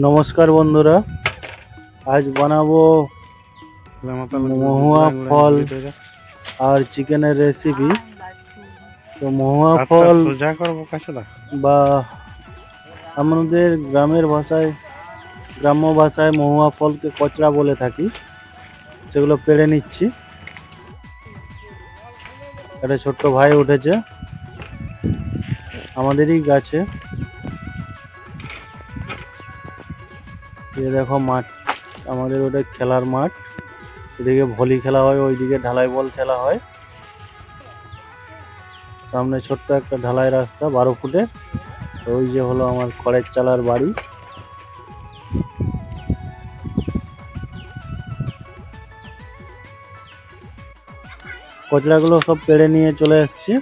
নমস্কার বন্ধুরা, আজ বানাবো মহুয়া ফল আর চিকেনের রেসিপি। তো মহুয়া ফল বা আমাদের গ্রাম্য ভাষায় মহুয়া ফলকে কচড়া বলে থাকি। সেগুলো পেড়ে নিচ্ছি। একটা ছোট্ট ভাই উঠেছে আমাদেরই গাছে। এই দেখো মাঠ, আমাদের ওটা খেলার মাঠ। এদিকে ভলি খেলা হয়, ওইদিকে ঢালাই বল খেলা হয়। সামনে ছোট্ট একটা ঢালাই রাস্তা 12 ফুটের। ওই যে হলো আমার খড়ের চালার বাড়ি। কচড়াগুলো সব পেড়ে নিয়ে চলে এসেছি।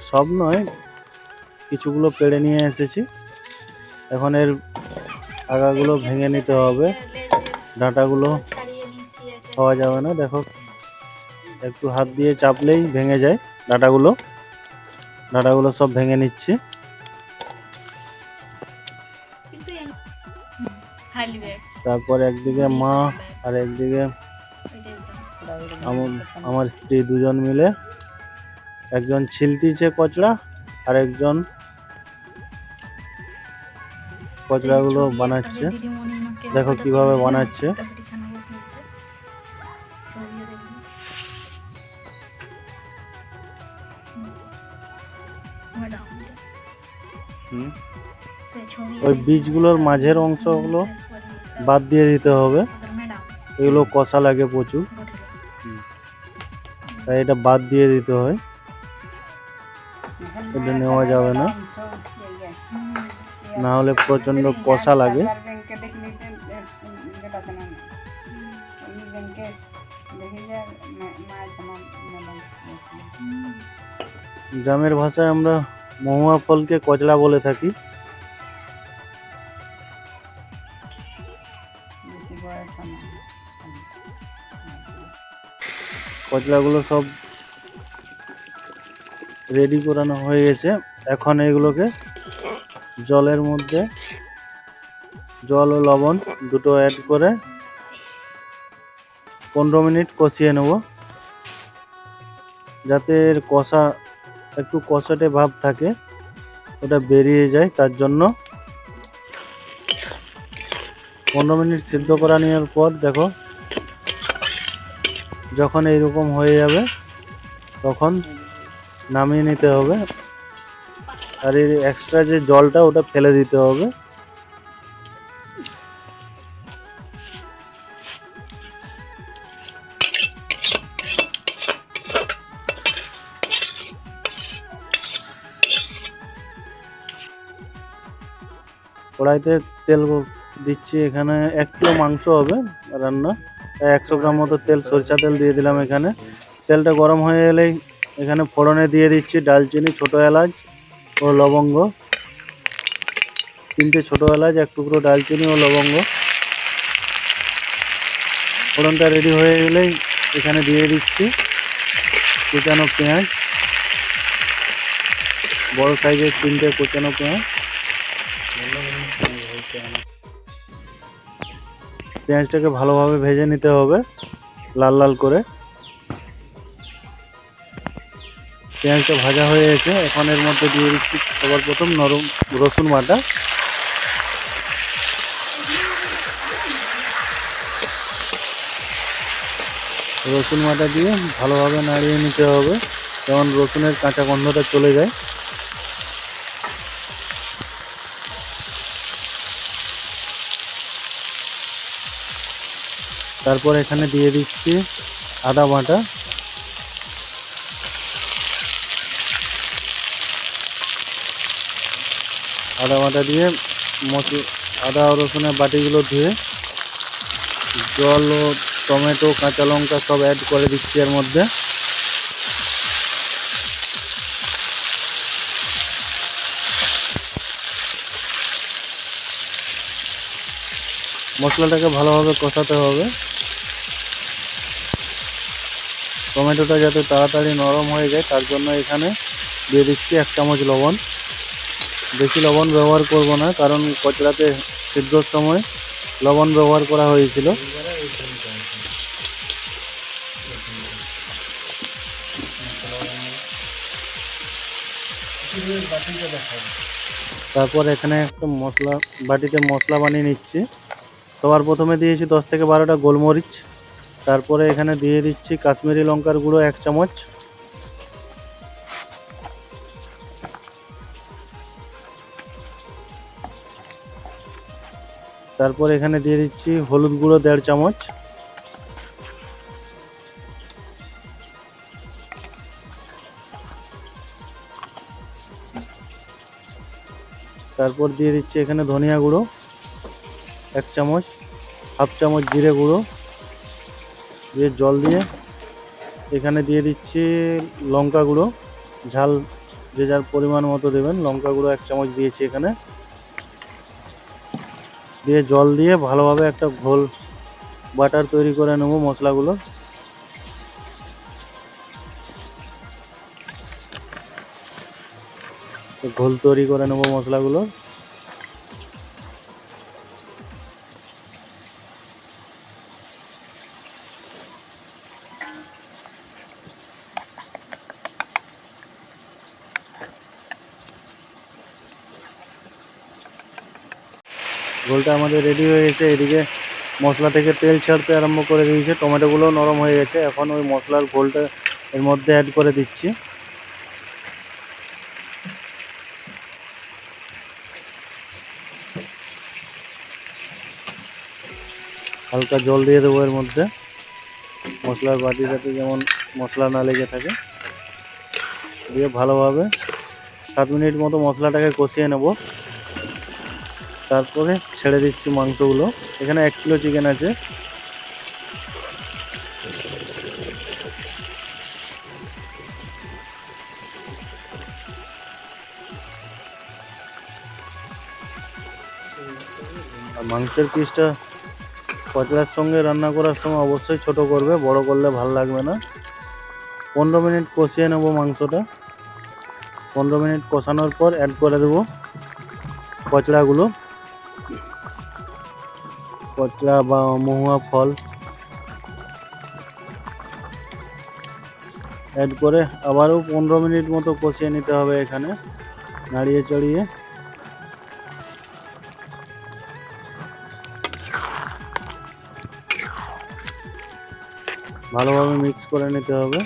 সব নয়, কিছুগুলো পেড়ে নিয়ে এসেছি। এখন এর আগাগুলো ভেঙে নিতে হবে। ডাঁটাগুলো খাওয়া যাবে না। দেখো, একটু হাত দিয়ে চাপলেই ভেঙে যায় ডাঁটাগুলো। ডাঁটাগুলো সব ভেঙে নিচ্ছি। তারপর একদিকে মা আর একদিকে আমার স্ত্রী দুজন মিলে, একজন ছিলতিছে কচড়া আর একজন কচড়াগুলো বানাচ্ছে। দেখো কিভাবে বানাচ্ছে। ওই বীজগুলোর মাঝের অংশগুলো বাদ দিয়ে দিতে হবে। এগুলো কষা লাগে প্রচুর, তাই এটা বাদ দিয়ে দিতে হয়। এটা নেওয়া যাবে না, না হলে প্রচন্ড কষা লাগে। গ্রামের ভাষায় আমরা মহুয়া ফলকে কচড়া বলে থাকি। কচড়াগুলো সব রেডি করানো হয়ে গেছে। এখন এগুলোকে জলের মধ্যে জল ও লবণ দুটো অ্যাড করে 15 মিনিট কষিয়ে নেব, যাতে এর একটু কষাটে ভাব থাকে, ওটা বেরিয়ে যায়। তার জন্য 15 মিনিট সিদ্ধ করা নেওয়ার পর দেখো, যখন এইরকম হয়ে যাবে তখন নামিয়ে নিতে হবে। আর এর এক্সট্রা যে জলটা ওটা ফেলে দিতে হবে। কড়াইতে তেল দিচ্ছি। এখানে 1 কিলো মাংস হবে রান্না, 100 গ্রাম মতো তেল, সরিষা তেল দিয়ে দিলাম এখানে। তেলটা গরম হয়ে এলেই এখানে ফোড়নে দিয়ে দিচ্ছি ডালচিনি, ছোট এলাচ ও লবঙ্গ। 3টে ছোট এলাচ, 1 টুকরো ডালচিনি ও লবঙ্গ। ফোড়নটা রেডি হয়ে গেলেই এখানে দিয়ে দিচ্ছি কুচানো পেঁয়াজ, বড় সাইজের 3টে কুচানো পেঁয়াজ। পেঁয়াজটাকে ভালোভাবে ভেজে নিতে হবে লাল লাল করে। পেঁয়াজটা ভাজা হয়ে গেছে। এখন এর মধ্যে দিয়ে দিচ্ছি সবার প্রথম নরম রসুন বাটা। রসুন বাটা দিয়ে ভালোভাবে নাড়িয়ে নিতে হবে, যেমন রসুনের কাঁচা গন্ধটা চলে যায়। তারপর এখানে দিয়ে দিচ্ছি আদা বাটা। আদা বাটা দিয়ে আদা ও রসুনের বাটিগুলো ধুয়ে জল ও টমেটো, কাঁচা লঙ্কা সব অ্যাড করে দিচ্ছি এর মধ্যে। মশলাটাকে ভালোভাবে কষাতে হবে। টমেটোটা যাতে তাড়াতাড়ি নরম হয়ে যায় তার জন্য এখানে দিয়ে দিচ্ছি 1 চামচ লবণ। বেশি লবণ ব্যবহার করব না, কারণ কচড়াতে সিদ্ধর সময় লবণ ব্যবহার করা হয়েছিল। তারপর এখানে একটা বাটিতে মশলা বানিয়ে নিচ্ছি। সবার প্রথমে দিয়েছি 10 থেকে 12টা গোলমরিচ। তারপরে এখানে দিয়ে দিচ্ছি কাশ্মীরি লঙ্কার গুঁড়ো 1 চামচ। তারপর এখানে দিয়ে দিচ্ছি হলুদ গুঁড়ো 1.5 চামচ। তারপর দিয়ে দিচ্ছি এখানে ধনিয়া গুঁড়ো 1 চামচ, হাফ চামচ জিরে গুঁড়ো দিয়ে জল দিয়ে এখানে দিয়ে দিচ্ছি লঙ্কা গুঁড়ো। ঝাল যে যার পরিমাণ মতো দেবেন। লঙ্কা গুঁড়ো 1 চামচ দিয়েছি এখানে, দিয়ে জল দিয়ে ভালোভাবে একটা ঘোল বাটার তৈরি করে নেব মশলাগুলো। ঘোল তৈরি করে নেব মশলাগুলো। ঘোলটা আমাদের রেডি হয়ে গেছে। এদিকে মশলা থেকে তেল ছাড়তে আরম্ভ করে দিয়েছে, টমেটোগুলো নরম হয়ে গেছে। এখন ওই মশলার ঘোলটা এর মধ্যে অ্যাড করে দিচ্ছি। হালকা জল দিয়ে দেবো এর মধ্যে, মশলার বাটিটাতে যেমন মশলা না লেগে থাকে। দিয়ে ভালোভাবে 7 মিনিট মতো মশলাটাকে কষিয়ে নেব। তারপরে ছেড়ে দিচ্ছি মাংসগুলো। এখানে 1 কিলো চিকেন আছে। আর মাংসের পিসটা কচড়ার সঙ্গে রান্না করার সময় অবশ্যই ছোট করবে, বড় করলে ভালো লাগবে না। 15 মিনিট কষিয়ে নেব মাংসটা। 15 মিনিট কষানোর পর অ্যাড করে দেব কচড়াগুলো। কচড়া বা মহুয়া ফল অ্যাড করে আবারও 15 মিনিট মতো কষিয়ে নিতে হবে এখানে, নাড়িয়ে চড়িয়ে। ভালোভাবে মিক্স করে নিতে হবে।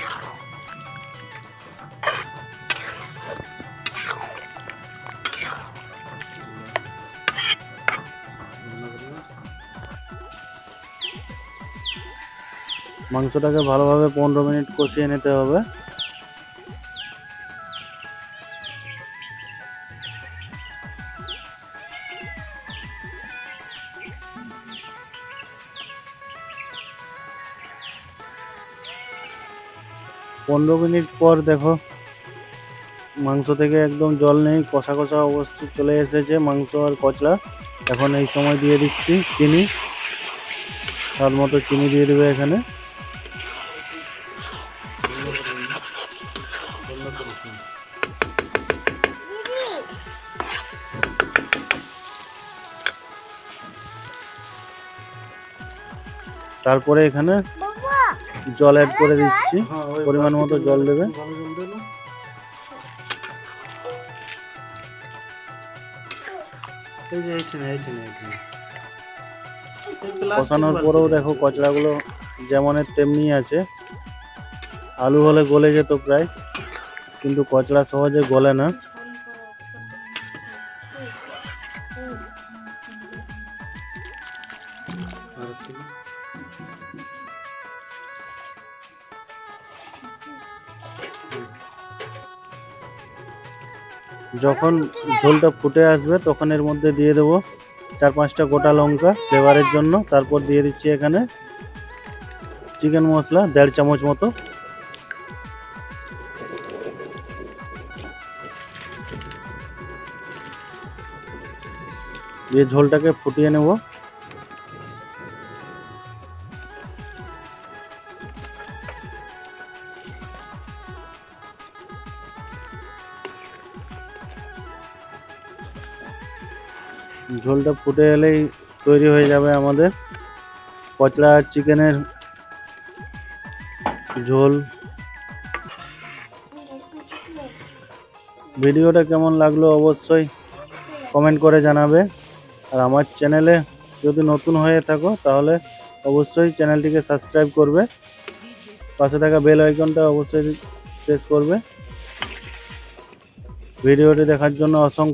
মাংসটাকে ভালোভাবে 15 মিনিট কষিয়ে নিতে হবে। পনেরো মিনিট পর দেখো মাংস থেকে একদম জল নেই, কষা কষা অবস্থা চলে এসেছে মাংস আর কচড়া। এখন এই সময় দিয়ে দিচ্ছি চিনি। স্বাদ মতো চিনি দিয়ে দেবে এখানে। তারপরে এখানে জল অ্যাড করে দিচ্ছি, পরিমাণ মতো জল দেবে। কষানোর পরেও দেখো কচড়াগুলো যেমনের তেমনি আছে। আলু হলে গলে যেত প্রায়, কিন্তু কচড়া সহজে গলে না। যখন ঝোলটা ফুটে আসবে তখন এর মধ্যে দিয়ে দেবো 4-5টা গোটা লঙ্কা ফ্লেভারের জন্য। তারপর দিয়ে দিচ্ছি এখানে চিকেন মশলা 1.5 চামচ মতো। দিয়ে ঝোলটাকে ফুটিয়ে নেব। ঝোলটা ফুটে এলেই তৈরি হয়ে যাবে আমাদের পচড়া চিকেনের ঝোল। ভিডিওটা কেমন লাগলো অবশ্যই কমেন্ট করে জানাবে। আর আমার চ্যানেলে যদি নতুন হয়ে থাকো তাহলে অবশ্যই চ্যানেলটিকে সাবস্ক্রাইব করবে, পাশে থাকা বেল আইকনটা অবশ্যই প্রেস করবে। ভিডিওটি দেখার জন্য অসংখ্য